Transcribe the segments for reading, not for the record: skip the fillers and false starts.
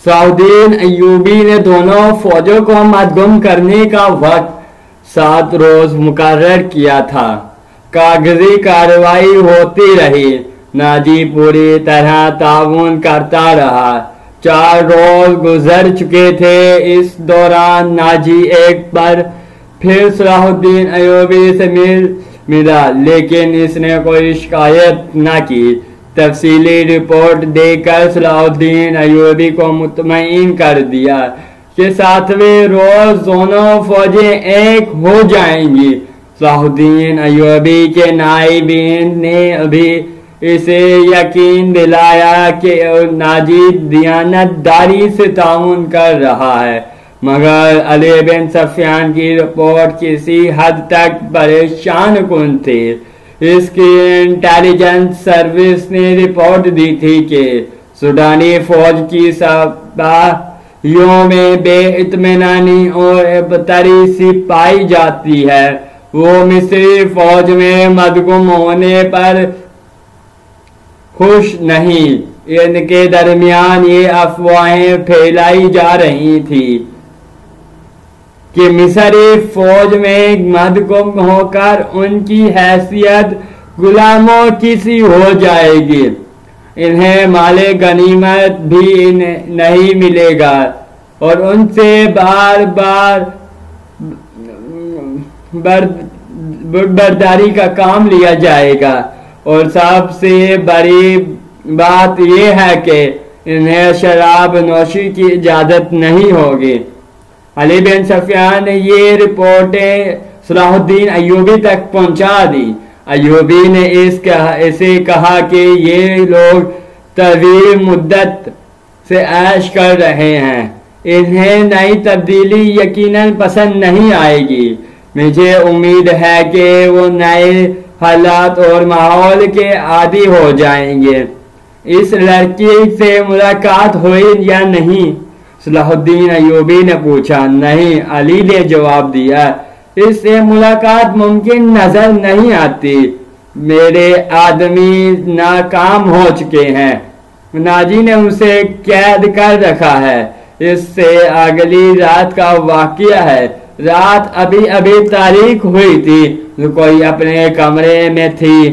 Salahuddin Ayyubi ने दोनों फौजों को मदगुम करने का वक्त 7 रोज मुकर्रर किया था। कागजी कार्रवाई होती रही। नाजी पूरी तरह ताउन करता रहा। 4 रोज गुजर चुके थे। इस दौरान नाजी एक बार फिर सलाहुद्दीन अय्यूबी से मिला, लेकिन इसने कोई शिकायत न की। तफसीली रिपोर्ट देकर सलाहुद्दीन अय्यूबी को मुतमईन कर दिया कि 7वें रोज दोनों फौजें एक हो जाएंगी। सलाहुद्दीन अय्यूबी के नाइबीन ने अभी इसे यकीन दिलाया कि नाजी दियानतदारी से ताउन कर रहा है, मगर अली बिन सफियान की रिपोर्ट किसी हद तक परेशान कुन थी। इसकी इंटेलिजेंस सर्विस ने रिपोर्ट दी थी कि सूडानी फौज की सिपाहियों में बेइत्मीनानी और बेबतरी सी पाई जाती है। वो मिस्री फौज में मदगुम होने पर खुश नहीं। इनके दरमियान ये अफवाहें फैलाई जा रही थी कि मिस्री फौज में मदगुम होकर उनकी हैसियत गुलामों की सी हो जाएगी। इन्हें माले गनीमत भी नहीं मिलेगा और उनसे बार बार बर्दारी का काम लिया जाएगा। और सबसे बड़ी बात यह है कि इन्हें शराब नोशी की इजाजत नहीं होगी। अली बिन सफियान ने ये रिपोर्टें सलाहुद्दीन अय्यूबी तक पहुंचा दी। अय्यूबी ने इसे कहा कि ये लोग तवील मुद्दत से ऐश कर रहे हैं, इन्हें नई तब्दीली यकीनन पसंद नहीं आएगी। मुझे उम्मीद है कि वो नए हालात और माहौल के आदी हो जाएंगे। इस लड़की से मुलाकात हुई या नहीं? सलाहुद्दीन अय्यूबी ने पूछा। नहीं, अली ने जवाब दिया, इससे मुलाकात मुमकिन नजर नहीं आती। मेरे आदमी नाकाम हो चुके हैं। नाजी ने उसे कैद कर रखा है। इससे अगली रात का वाकया है। रात अभी अभी तारीख हुई थी। कोई अपने कमरे में थी।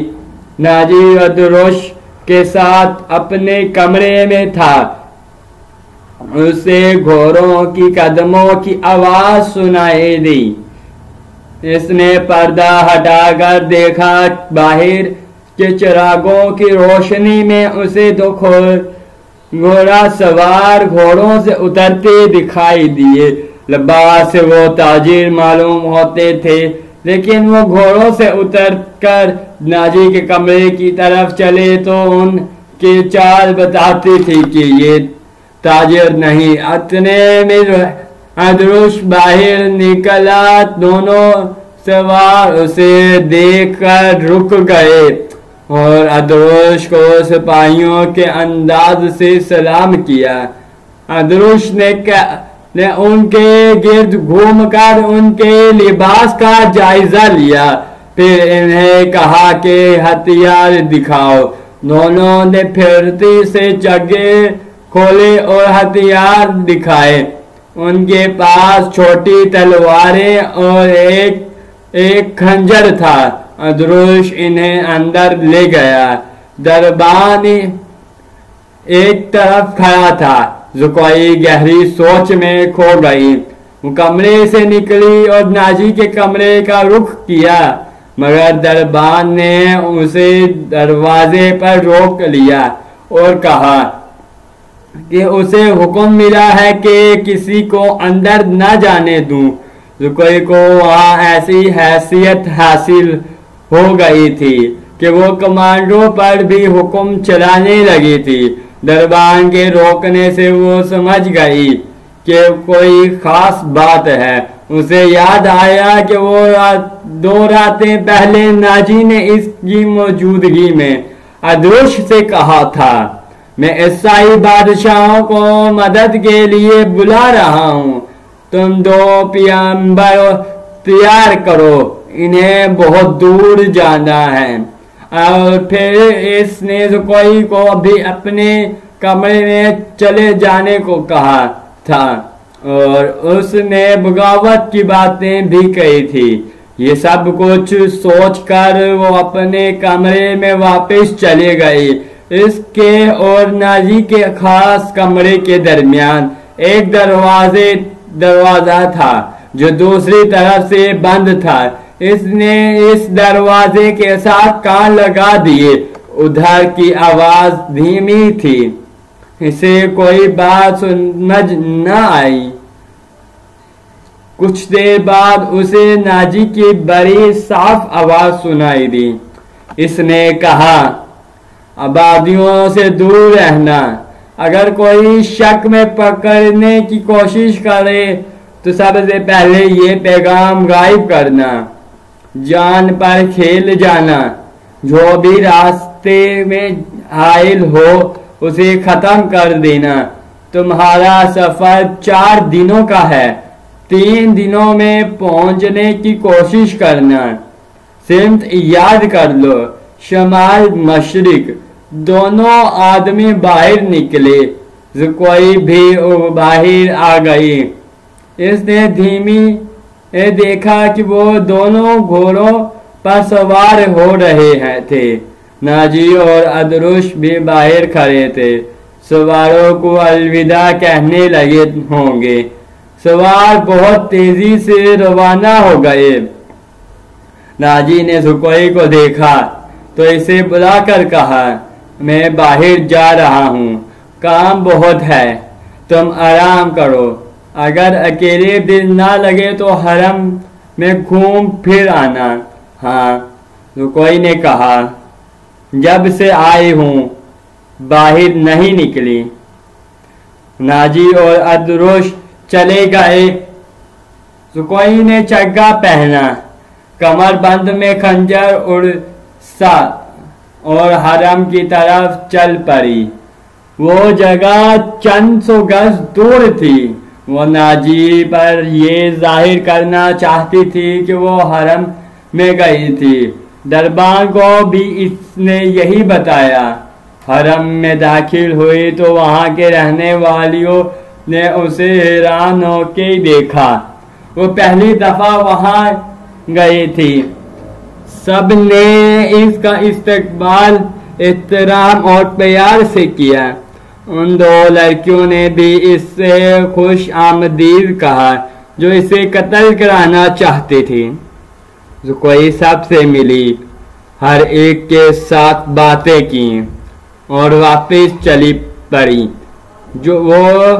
नाजी अदरुश के साथ अपने कमरे में था। उसे घोड़ों की कदमों की आवाज सुनाई दी। इसने पर्दा हटाकर देखा। बाहर के चिरागों की रोशनी में उसे 2 घोड़ा सवार घोड़ों से उतरते दिखाई दिए। लिबास से वो ताजिर मालूम होते थे, लेकिन वो घोड़ों से उतरकर नाजी के कमरे की तरफ चले तो उनकी चाल बताती थी कि ये ताजिर नहीं। इतने में अदरुश बाहर निकला। दोनों सवार उसे देखकर रुक गए और अदरुश को सिपाहियों के अंदाज से सलाम किया। अदरुश ने उनके गिर्द घूमकर उनके लिबास का जायजा लिया। फिर इन्हें कहा कि हथियार दिखाओ। दोनों ने फिरती से जगह खोले और हथियार दिखाए। उनके पास छोटी तलवारें और एक खंजर था। अदरुश इन्हें अंदर ले गया। दरबान एक तरफ खड़ा था। जुकोई गहरी सोच में खो गई। वो कमरे से निकली और नाजी के कमरे का रुख किया, मगर दरबान ने उसे दरवाजे पर रोक लिया और कहा कि उसे हुक्म मिला है कि किसी को अंदर न जाने दूं। जुकोई को वहां ऐसी हैसियत हासिल हो गई थी कि वो कमांडो पर भी हुक्म चलाने लगी थी। दरबान के रोकने से वो समझ गई कि कोई खास बात है। उसे याद आया कि वो 2 रातें पहले नाजी ने इसकी मौजूदगी में अदरुश से कहा था, मैं ईसाई बादशाहों को मदद के लिए बुला रहा हूँ। तुम 2 पियंबर तैयार करो, इन्हें बहुत दूर जाना है। और फिर इसने कोई को भी अपने कमरे में चले जाने को कहा था और उसने बगावत की बातें भी कही थी। ये सब कुछ सोचकर वो अपने कमरे में वापस चले गए। इसके और नाजी के खास कमरे के दरमियान एक दरवाजा था जो दूसरी तरफ से बंद था। इसने इस दरवाजे के साथ कान लगा दिए। उधर की आवाज धीमी थी, इसे कोई बात समझ न आई। कुछ देर बाद उसे नाजी की बड़ी साफ आवाज सुनाई दी। इसने कहा, आबादियों से दूर रहना। अगर कोई शक में पकड़ने की कोशिश करे तो सबसे पहले ये पैगाम गायब करना। जान पर खेल जाना। जो भी रास्ते में हाइल हो उसे खत्म कर देना। तुम्हारा सफर 4 दिनों का है। 3 दिनों में पहुंचने की कोशिश करना। सिमत याद कर लो, शमाल मशरिक। दोनों आदमी बाहर निकले। कोई भी बाहर आ गई। इसने धीमी देखा कि वो दोनों घोड़ों पर सवार हो रहे थे। नाजी और अदरुश भी बाहर खड़े थे। सवारों को अलविदा कहने लगे होंगे। सवार बहुत तेजी से रवाना हो गए। नाजी ने सुकोई को देखा तो इसे बुलाकर कहा, मैं बाहर जा रहा हूँ, काम बहुत है, तुम आराम करो। अगर अकेले दिल ना लगे तो हरम में घूम फिर आना। हाँ, सुकोई ने कहा, जब से आई हूँ बाहर नहीं निकली। नाजी और अदरुश चले गए। सुकोई ने चग्गा पहना, कमरबंद में खंजर उड़सा और हरम की तरफ चल पड़ी। वो जगह चंद 100 गज दूर थी। वो नाजी पर ये जाहिर करना चाहती थी कि वो हरम में गई थी। दरबार को भी इसने यही बताया। हरम में दाखिल हुई तो वहां के रहने वालियों ने उसे हैरान होके देखा। वो पहली दफा वहां गई थी। सब ने इसका इस्तकबाल एहतराम और प्यार से किया। उन 2 लड़कियों ने भी इससे खुश आमदीद कहा जो इसे कत्ल कराना चाहती थी। जो कोई सबसे मिली, हर एक के साथ बातें की और वापस चली पड़ी। जो वो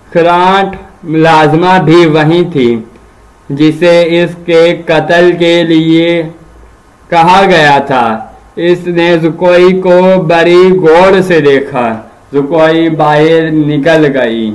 खरांट मुलाजमा भी वहीं थी जिसे इसके कत्ल के लिए कहा गया था। इसने जुकोई को बड़ी गौर से देखा। जुकोई बाहर निकल गई।